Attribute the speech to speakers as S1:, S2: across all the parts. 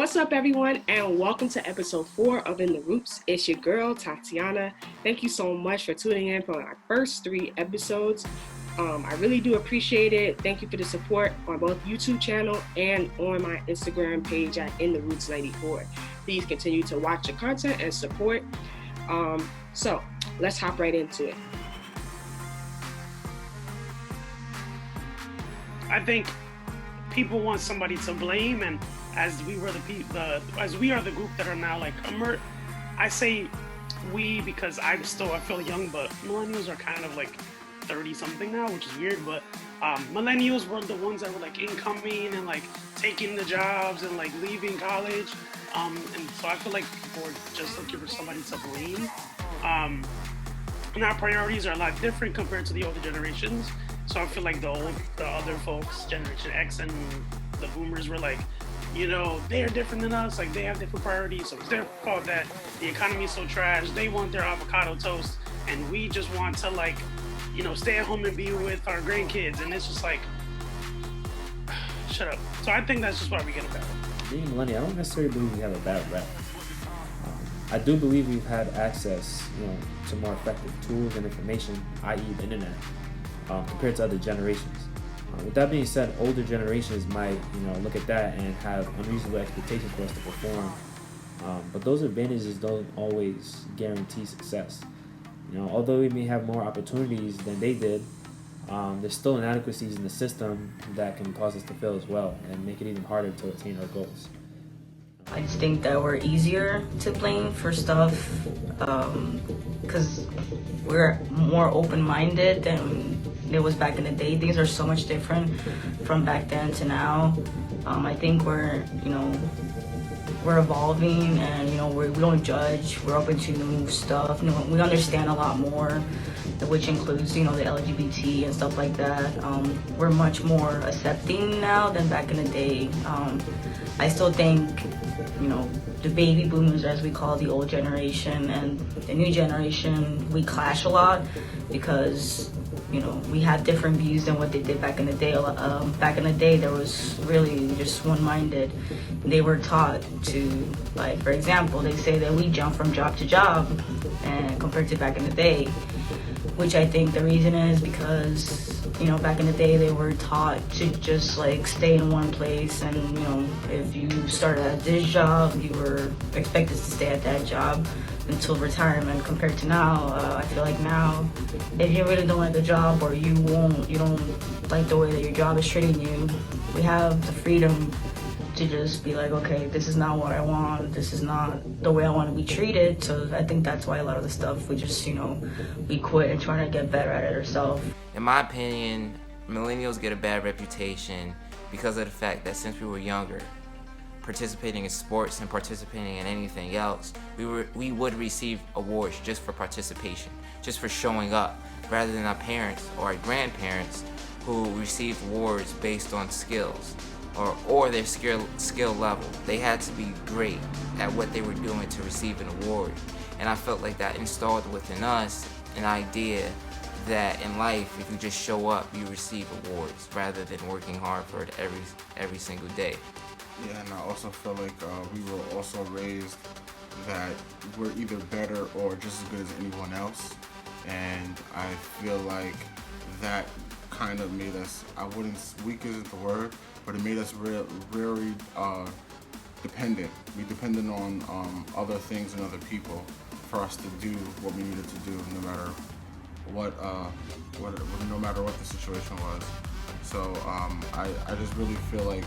S1: What's up, everyone, and welcome to episode 4 of In the Roots. It's your girl, Tatiana. Thank you so much for tuning in for our first 3 episodes. I really do appreciate it. Thank you for the support on both YouTube channel and on my Instagram page at In the Roots 94. Please continue to watch the content and support. So let's hop right into it.
S2: I think people want somebody to blame, and as we are the group that are now like I say we because I feel young, but millennials are kind of like 30 something now, which is weird. But millennials were the ones that were like incoming and like taking the jobs and like leaving college, and so I feel like people are just looking for somebody to blame. And our priorities are a lot different compared to the older generations. So I feel like the other folks, Generation X and the boomers, were like, they're different than us. Like, they have different priorities. So it's their fault that the economy is so trash. They want their avocado toast, and we just want to stay at home and be with our grandkids. And it's just like, shut up. So I think that's just why we get a bad rep.
S3: Being millennial, I don't necessarily believe we have a bad rep. I do believe we've had access, to more effective tools and information, i.e. the internet, compared to other generations. With that being said, older generations might, look at that and have unreasonable expectations for us to perform. But those advantages don't always guarantee success. Although we may have more opportunities than they did, there's still inadequacies in the system that can cause us to fail as well and make it even harder to attain our goals.
S4: I just think that we're easier to blame for stuff because we're more open-minded than it was back in the day. Things are so much different from back then to now. I think we're evolving, and we don't judge. We're open to new stuff. We understand a lot more, which includes the LGBT and stuff like that. We're much more accepting now than back in the day. I still think the baby boomers, as we call the old generation, and the new generation, we clash a lot because we have different views than what they did back in the day. Back in the day, there was really just one-minded. They were taught to, like, for example, they say that we jump from job to job, and compared to back in the day, which I think the reason is because back in the day they were taught to just like stay in one place, and if you started at this job, you were expected to stay at that job until retirement. Compared to now, I feel like now, if you really don't like the job, or you don't like the way that your job is treating you, we have the freedom to just be like, okay, this is not what I want, this is not the way I want to be treated. So I think that's why a lot of the stuff we just we quit and trying to get better at it ourselves.
S5: In my opinion, millennials get a bad reputation because of the fact that since we were younger, participating in sports and participating in anything else, we would receive awards just for participation, just for showing up, rather than our parents or our grandparents who received awards based on skills or their skill level. They had to be great at what they were doing to receive an award. And I felt like that installed within us an idea that in life, if you just show up, you receive awards rather than working hard for it every single day.
S6: Yeah, and I also feel like we were also raised that we're either better or just as good as anyone else. And I feel like that kind of made us, weak isn't the word, but it made us very dependent. We depended on other things and other people for us to do what we needed to do, no matter what the situation was. So I just really feel like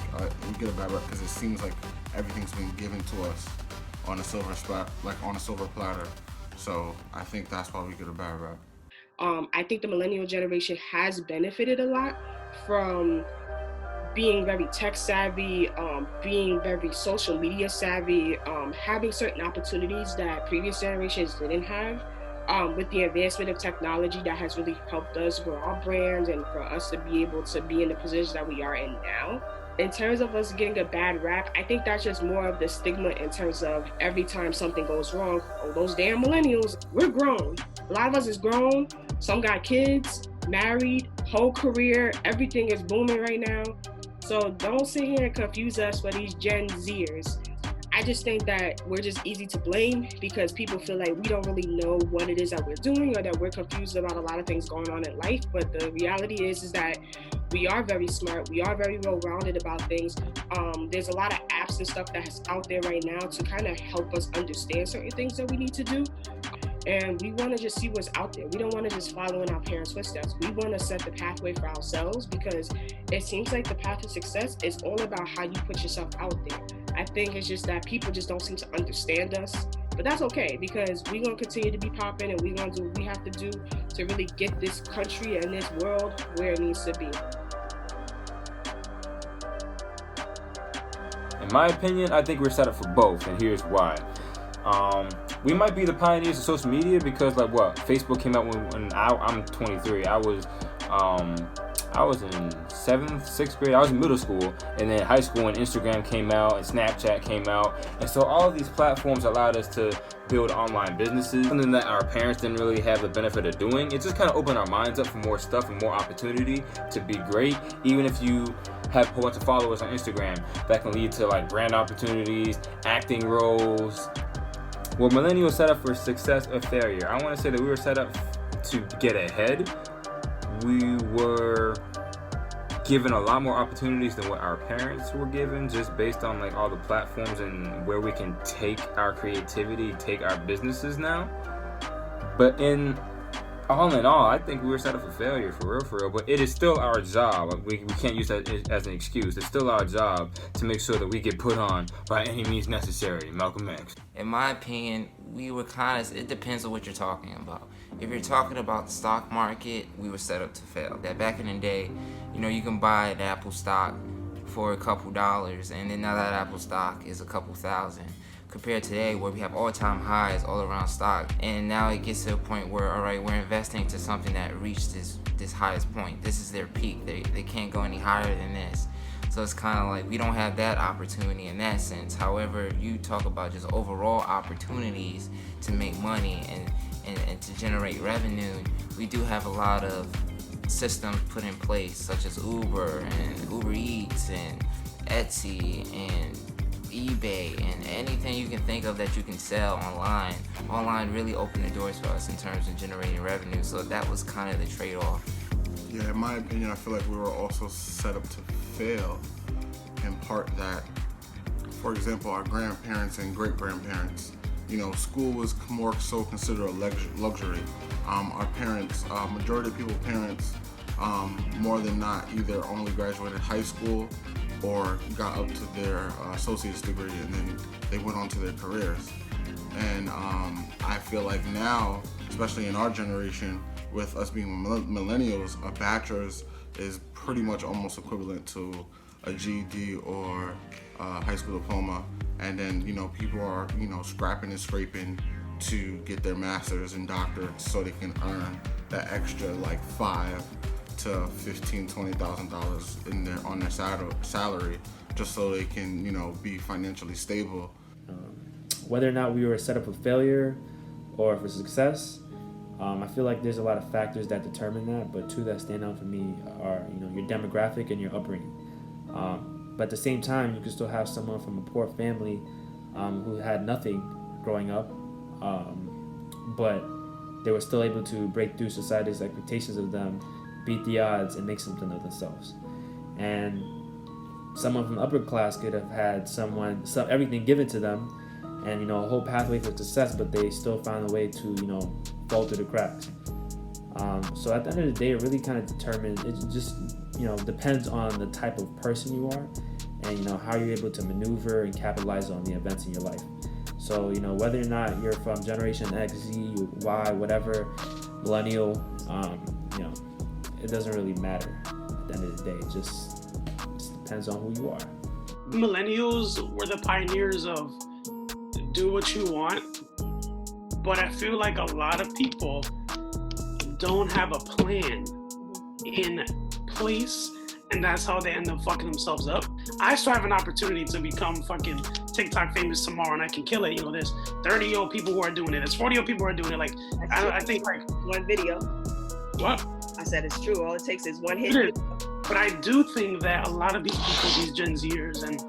S6: we get a bad rep because it seems like everything's been given to us on a silver platter. So I think that's why we get a bad rep.
S1: I think the millennial generation has benefited a lot from being very tech savvy, being very social media savvy, having certain opportunities that previous generations didn't have. With the advancement of technology, that has really helped us grow our brands and for us to be able to be in the position that we are in now. In terms of us getting a bad rap, I think that's just more of the stigma in terms of every time something goes wrong, oh, those damn millennials, we're grown. A lot of us is grown, some got kids, married, whole career, everything is booming right now. So don't sit here and confuse us for these Gen Zers. I just think that we're just easy to blame because people feel like we don't really know what it is that we're doing, or that we're confused about a lot of things going on in life. But the reality is that we are very smart. We are very well-rounded about things. There's a lot of apps and stuff that's out there right now to kind of help us understand certain things that we need to do. And we want to just see what's out there. We don't want to just follow in our parents' footsteps. We want to set the pathway for ourselves, because it seems like the path to success is all about how you put yourself out there. I think it's just that people just don't seem to understand us. But that's okay, because we're going to continue to be popping, and we're going to do what we have to do to really get this country and this world where it needs to be.
S7: In my opinion, I think we're set up for both, and here's why. We might be the pioneers of social media because, like, what, Facebook came out when I'm 23. I was in 7th, 6th grade. I was in middle school, and then high school, and Instagram came out, and Snapchat came out, and so all of these platforms allowed us to build online businesses, something that our parents didn't really have the benefit of doing. It just kind of opened our minds up for more stuff and more opportunity to be great. Even if you have a whole bunch of followers on Instagram, that can lead to like brand opportunities, acting roles. Well, millennials set up for success or failure. I want to say that we were set up to get ahead. We were given a lot more opportunities than what our parents were given, just based on like all the platforms and where we can take our creativity, take our businesses now. But in all, I think we were set up for failure, for real. But it is still our job. We can't use that as an excuse. It's still our job to make sure that we get put on by any means necessary. Malcolm X.
S5: In my opinion, we were it depends on what you're talking about. If you're talking about the stock market, we were set up to fail. That back in the day, you can buy an Apple stock for a couple dollars, and then now that Apple stock is a couple thousand. Compared to today, where we have all-time highs all around stock, and now it gets to a point where, all right, we're investing to something that reached this highest point. This is their peak. They can't go any higher than this. So it's kind of like we don't have that opportunity in that sense. However, if you talk about just overall opportunities to make money and to generate revenue, we do have a lot of systems put in place, such as Uber and Uber Eats and Etsy and eBay and anything you can think of that you can sell online. Online really opened the doors for us in terms of generating revenue, so that was kind of the trade-off.
S6: Yeah, in my opinion, I feel like we were also set up to fail in part that, for example, our grandparents and great-grandparents, school was more so considered a luxury. Our parents, majority of people's parents, more than not, either only graduated high school or got up to their associate's degree, and then they went on to their careers. And I feel like now, especially in our generation, with us being millennials, a bachelor's is pretty much almost equivalent to a GED or a high school diploma. And then, people are, scrapping and scraping to get their master's and doctorates so they can earn that extra like $5,000 to $15,000, $20,000 on their salary, just so they can, be financially stable.
S3: Whether or not we were set up for failure or for success, I feel like there's a lot of factors that determine that, but two that stand out for me are, your demographic and your upbringing. But at the same time, you can still have someone from a poor family who had nothing growing up, but they were still able to break through society's expectations of them, beat the odds, and make something of themselves. And someone from the upper class could have had everything given to them, and a whole pathway for success, but they still found a way to fall through the cracks. So at the end of the day, it really kind of determines. It just depends on the type of person you are, and how you're able to maneuver and capitalize on the events in your life. So whether or not you're from Generation X, Z, Y, whatever, millennial, it doesn't really matter at the end of the day. It just depends on who you are.
S2: Millennials were the pioneers of do what you want, but I feel like a lot of people don't have a plan in place, and that's how they end up fucking themselves up. I still have an opportunity to become fucking TikTok famous tomorrow, and I can kill it. There's 30-year-old people who are doing it. There's 40-year-old people who are doing it. Like, I think like
S8: one video.
S2: What?
S8: I said it's true. All it takes is one hit.
S2: But I do think that a lot of these people, these Gen Zers and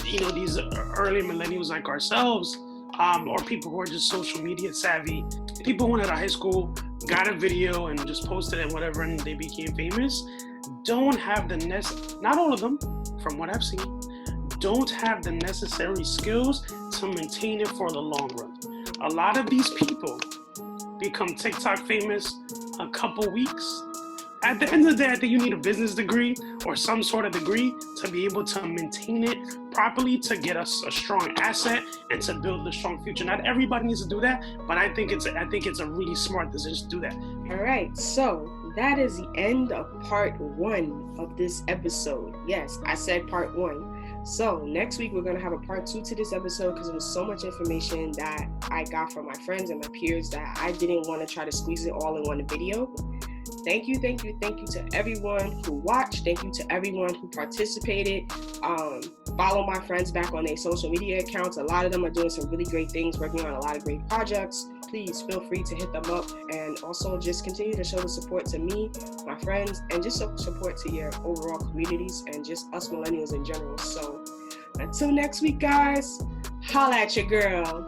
S2: these early millennials like ourselves, or people who are just social media savvy, people who went out of high school, got a video and just posted it, whatever, and they became famous, don't have not all of them, from what I've seen, don't have the necessary skills to maintain it for the long run. A lot of these people become TikTok famous a couple weeks. At the end of the day, I think you need a business degree or some sort of degree to be able to maintain it properly, to get us a strong asset and to build a strong future. Not everybody needs to do that, but I think it's a really smart decision to do that.
S1: All right, so that is the end of part 1 of this episode. Yes, I said part 1. So next week we're going to have a part 2 to this episode because there was so much information that I got from my friends and my peers that I didn't want to try to squeeze it all in one video. Thank you to everyone who watched. Thank you to everyone who participated. Follow my friends back on their social media accounts. A lot of them are doing some really great things, working on a lot of great projects. Please feel free to hit them up, and also just continue to show the support to me, my friends, and just support to your overall communities and just us millennials in general. So until next week, guys, holla at your girl.